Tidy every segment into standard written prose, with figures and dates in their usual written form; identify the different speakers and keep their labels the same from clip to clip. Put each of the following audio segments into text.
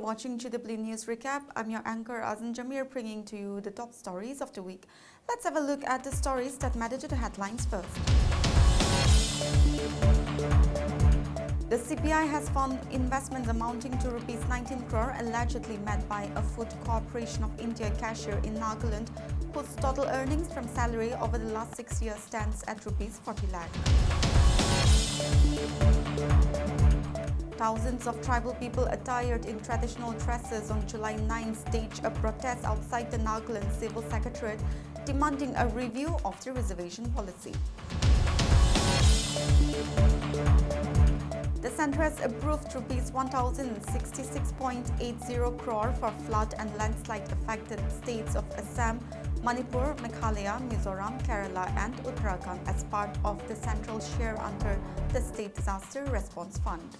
Speaker 1: watching GW News Recap. I'm your anchor Azan Jamir, bringing to you the top stories of the week. Let's have a look at the stories that matter to the headlines first. The CBI has found investments amounting to Rs 19 crore allegedly made by a Food Corporation of India cashier in Nagaland, whose total earnings from salary over the last 6 years stands at Rs 40 lakh. Thousands of tribal people attired in traditional dresses on July 9 staged a protest outside the Nagaland Civil Secretariat demanding a review of the reservation policy. The centre has approved Rs 1,066.80 crore for flood and landslide affected states of Assam, Manipur, Meghalaya, Mizoram, Kerala and Uttarakhand as part of the central share under the State Disaster Response Fund.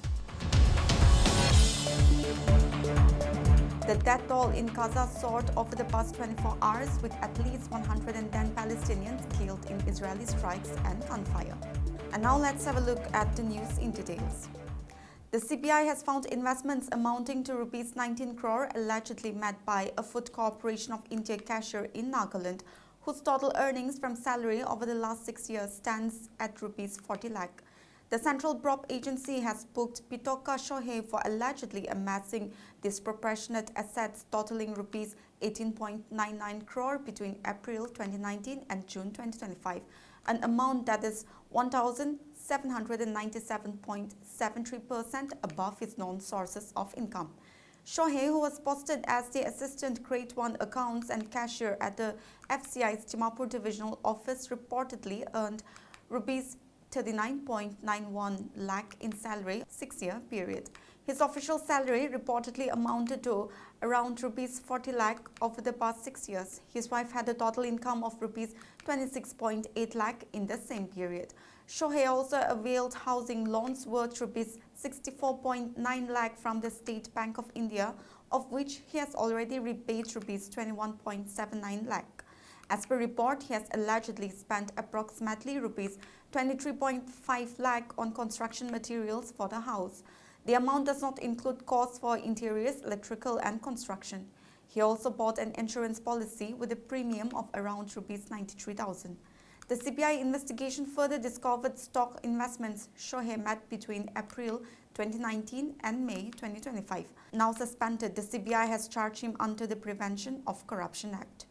Speaker 1: The death toll in Gaza soared over the past 24 hours, with at least 110 Palestinians killed in Israeli strikes and gunfire. And now let's have a look at the news in details. The CBI has found investments amounting to Rs 19 crore allegedly made by a Food Corporation of India cashier in Nagaland, whose total earnings from salary over the last 6 years stands at Rs 40 lakh. The Central Prop Agency has booked Pitoka Shohei for allegedly amassing disproportionate assets totaling Rs 18.99 crore between April 2019 and June 2025, an amount that is 1,797.73% above his known sources of income. Shohei, who was posted as the Assistant Grade 1 Accounts and Cashier at the FCI's Dimapur Divisional Office, reportedly earned Rs 39.91 lakh in salary 6-year period. His official salary reportedly amounted to around Rs 40 lakh over the past 6 years. His wife had a total income of Rs 26.8 lakh in the same period. Shohei also availed housing loans worth Rs 64.9 lakh from the State Bank of India, of which he has already repaid Rs 21.79 lakh. As per report, he has allegedly spent approximately Rs 23.5 lakh on construction materials for the house. The amount does not include costs for interiors, electrical and construction. He also bought an insurance policy with a premium of around Rs 93,000. The CBI investigation further discovered stock investments Shohei made between April 2019 and May 2025. Now suspended, the CBI has charged him under the Prevention of Corruption Act.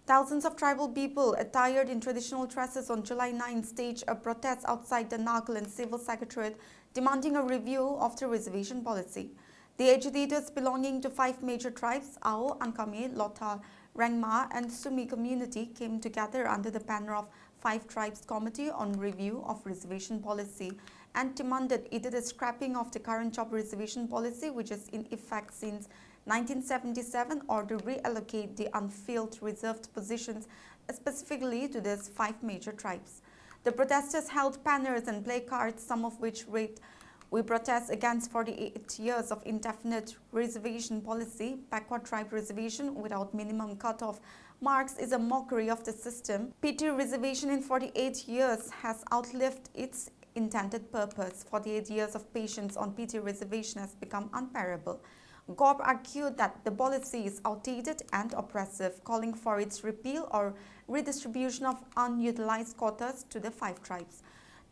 Speaker 1: Thousands of tribal people attired in traditional dresses on July 9 staged a protest outside the Nagaland Civil Secretariat demanding a review of the reservation policy. The agitators belonging to 5 major tribes, Ao, Ankami, Lota, Rengma and Sumi community came together under the banner of 5 Tribes Committee on Review of Reservation Policy and demanded either the scrapping of the current job reservation policy, which is in effect since 1977, or to reallocate the unfilled reserved positions specifically to these 5 major tribes. The protesters held banners and placards, some of which read, "We protest against 48 years of indefinite reservation policy. Backward tribe reservation without minimum cutoff marks is a mockery of the system. PT reservation in 48 years has outlived its intended purpose. 48 years of patience on PT reservation has become unbearable." GOP argued that the policy is outdated and oppressive, calling for its repeal or redistribution of unutilized quotas to the 5 tribes.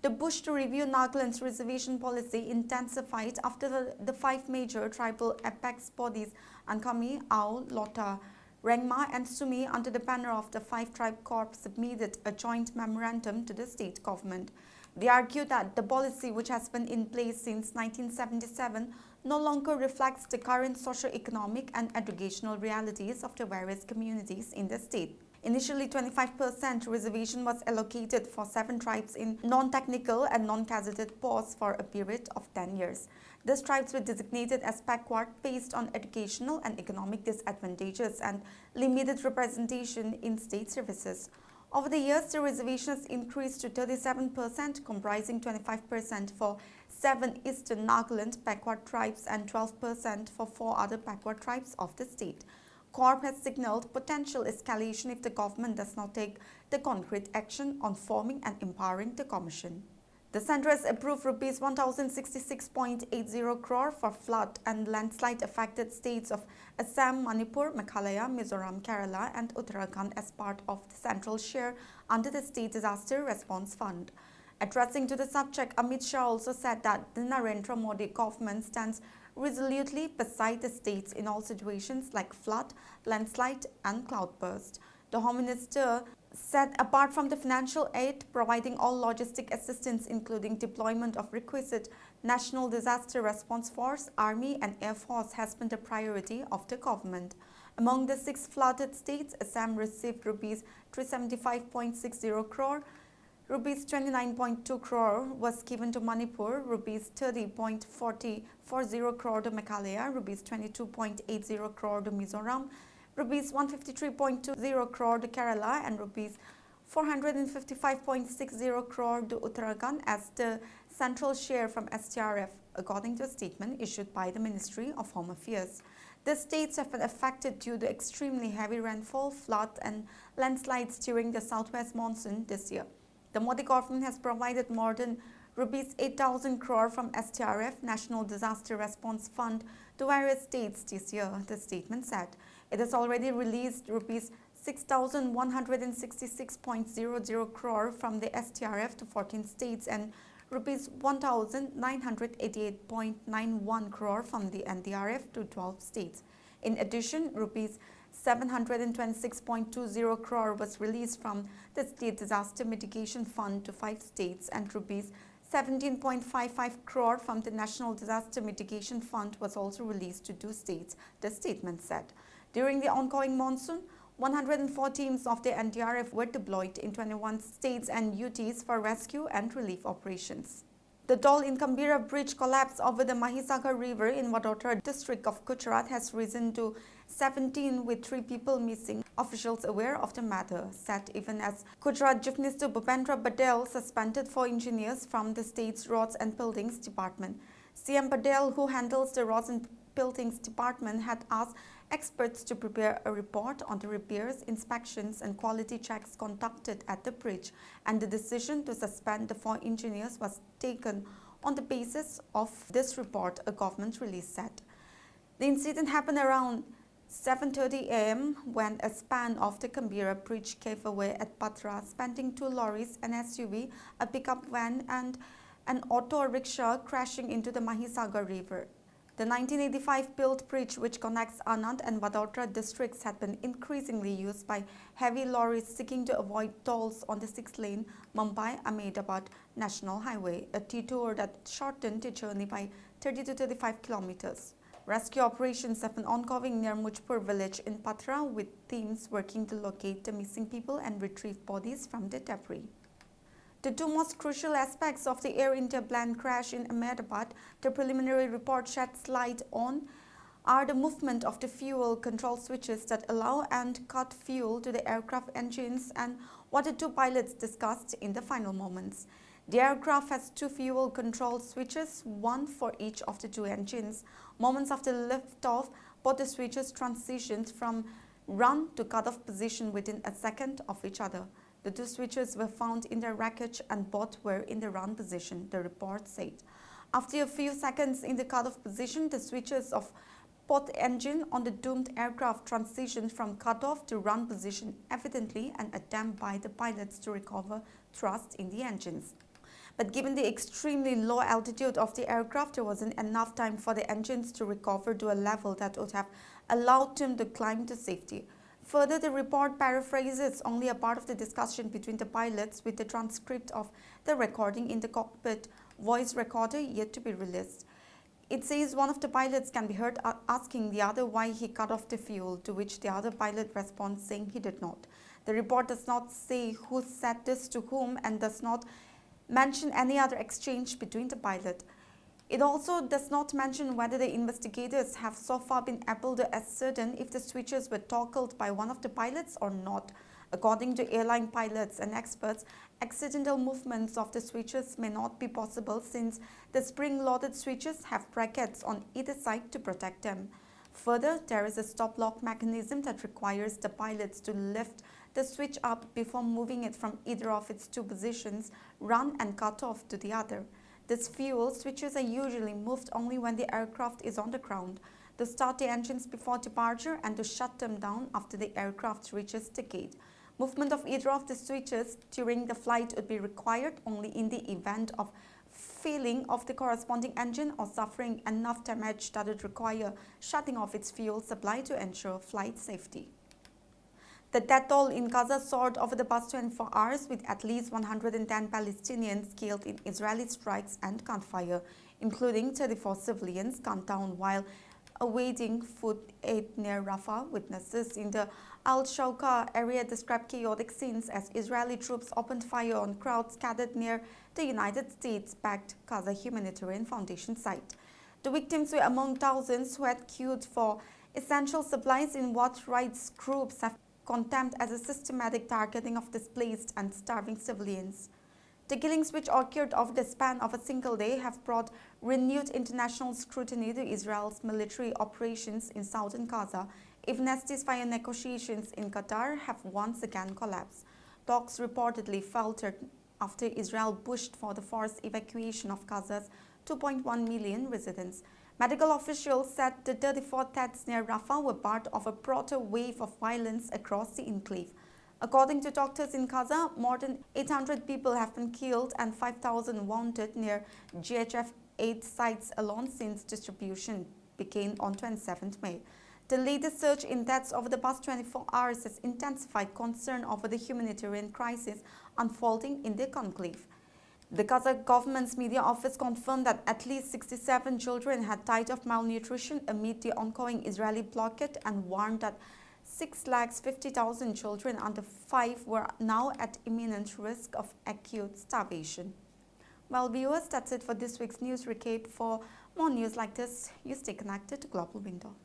Speaker 1: The push to review Nagaland's reservation policy intensified after the 5 major tribal apex bodies, Ankami, Ao, Lota, Rengma and Sumi, under the banner of the 5 Tribe Corps, submitted a joint memorandum to the state government. They argue that the policy, which has been in place since 1977, no longer reflects the current socio-economic and educational realities of the various communities in the state. Initially, 25% reservation was allocated for 7 tribes in non-technical and non-gazetted posts for a period of 10 years. These tribes were designated as backward based on educational and economic disadvantages and limited representation in state services. Over the years, the reservation has increased to 37%, comprising 25% for 7 Eastern Nagaland backward tribes and 12% for 4 other backward tribes of the state. CORP has signaled potential escalation if the government does not take the concrete action on forming and empowering the commission. The centre has approved rupees 1,066.80 crore for flood and landslide affected states of Assam, Manipur, Meghalaya, Mizoram, Kerala and Uttarakhand as part of the central share under the State Disaster Response Fund. Addressing to the subject, Amit Shah also said that the Narendra Modi government stands resolutely beside the states in all situations like flood, landslide and cloudburst. The Home Minister said apart from the financial aid, providing all logistic assistance including deployment of requisite National Disaster Response Force, Army and Air Force has been the priority of the government. Among the 6 flooded states, Assam received rupees 375.60 crore, rupees 29.2 crore was given to Manipur, rupees 30.40 crore to Meghalaya, rupees 22.80 crore to Mizoram, rupees 153.20 crore to Kerala and rupees 455.60 crore to Uttarakhand as the central share from STRF, according to a statement issued by the Ministry of Home Affairs. The states have been affected due to extremely heavy rainfall, flood and landslides during the southwest monsoon this year. The Modi government has provided more than rupees 8,000 crore from STRF, National Disaster Response Fund, to various states this year, the statement said. It has already released rupees 6,166.00 crore from the STRF to 14 states and rupees 1,988.91 crore from the NDRF to 12 states. In addition, rupees 726.20 crore was released from the State Disaster Mitigation Fund to 5 states and rupees 17.55 crore from the National Disaster Mitigation Fund was also released to 2 states, the statement said. During the ongoing monsoon, 104 teams of the NDRF were deployed in 21 states and UTs for rescue and relief operations. The Dol in Gambhira bridge collapse over the Mahisagar River in Vadodara district of Gujarat has risen to 17 with 3 people missing. Officials aware of the matter said even as Gujarat Chief Minister Bhupendra Patel suspended 4 engineers from the state's Roads and Buildings Department. CM Patel, who handles the Roads and Buildings Department, had asked experts to prepare a report on the repairs, inspections and quality checks conducted at the bridge, and the decision to suspend the 4 engineers was taken on the basis of this report, a government release said. The incident happened around 7:30 am when a span of the Gambhira bridge gave away at Patra, spanning 2 lorries, an SUV, a pickup van and an auto rickshaw crashing into the Mahisagar River. The 1985-built bridge, which connects Anand and Vadodara districts, had been increasingly used by heavy lorries seeking to avoid tolls on the 6-lane Mumbai-Ahmedabad National Highway, a detour that shortened the journey by 30 to 35 kilometers. Rescue operations have been ongoing near Mujpur village in Patra, with teams working to locate the missing people and retrieve bodies from the debris. The 2 most crucial aspects of the Air India plane crash in Ahmedabad, the preliminary report sheds light on, are the movement of the fuel control switches that allow and cut fuel to the aircraft engines and what the 2 pilots discussed in the final moments. The aircraft has 2 fuel control switches, one for each of the 2 engines. Moments after liftoff, both the switches transitioned from run to cut-off position within a second of each other. The 2 switches were found in the wreckage and both were in the run position, the report said. After a few seconds in the cut-off position, the switches of both engine on the doomed aircraft transitioned from cut-off to run position, evidently an attempt by the pilots to recover thrust in the engines. But given the extremely low altitude of the aircraft, there wasn't enough time for the engines to recover to a level that would have allowed them to climb to safety. Further, the report paraphrases only a part of the discussion between the pilots, with the transcript of the recording in the cockpit voice recorder yet to be released. It says one of the pilots can be heard asking the other why he cut off the fuel, to which the other pilot responds saying he did not. The report does not say who said this to whom and does not mention any other exchange between the pilot. It also does not mention whether the investigators have so far been able to ascertain if the switches were toggled by one of the pilots or not. According to airline pilots and experts, accidental movements of the switches may not be possible since the spring-loaded switches have brackets on either side to protect them. Further, there is a stop-lock mechanism that requires the pilots to lift the switch up before moving it from either of its two positions, run and cut off to the other. These fuel switches are usually moved only when the aircraft is on the ground, to start the engines before departure and to shut them down after the aircraft reaches the gate. Movement of either of the switches during the flight would be required only in the event of failing of the corresponding engine or suffering enough damage that would require shutting off its fuel supply to ensure flight safety. The death toll in Gaza soared over the past 24 hours, with at least 110 Palestinians killed in Israeli strikes and gunfire, including 34 civilians gunned down while awaiting food aid near Rafah. Witnesses in the Al-Shawqa area described chaotic scenes as Israeli troops opened fire on crowds gathered near the United States-backed Gaza Humanitarian Foundation site. The victims were among thousands who had queued for essential supplies in what rights groups have condemned as a systematic targeting of displaced and starving civilians. The killings, which occurred over the span of a single day, have brought renewed international scrutiny to Israel's military operations in southern Gaza, even as ceasefire negotiations in Qatar have once again collapsed. Talks reportedly faltered after Israel pushed for the forced evacuation of Gaza's 2.1 million residents. Medical officials said the 34 deaths near Rafah were part of a broader wave of violence across the enclave. According to doctors in Gaza, more than 800 people have been killed and 5,000 wounded near GHF aid sites alone since distribution began on 27 May. The latest surge in deaths over the past 24 hours has intensified concern over the humanitarian crisis unfolding in the conclave. The Gaza government's media office confirmed that at least 67 children had died of malnutrition amid the ongoing Israeli blockade and warned that 650,000 children under 5 were now at imminent risk of acute starvation. Well, viewers, that's it for this week's news recap. For more news like this, you stay connected to Global Window.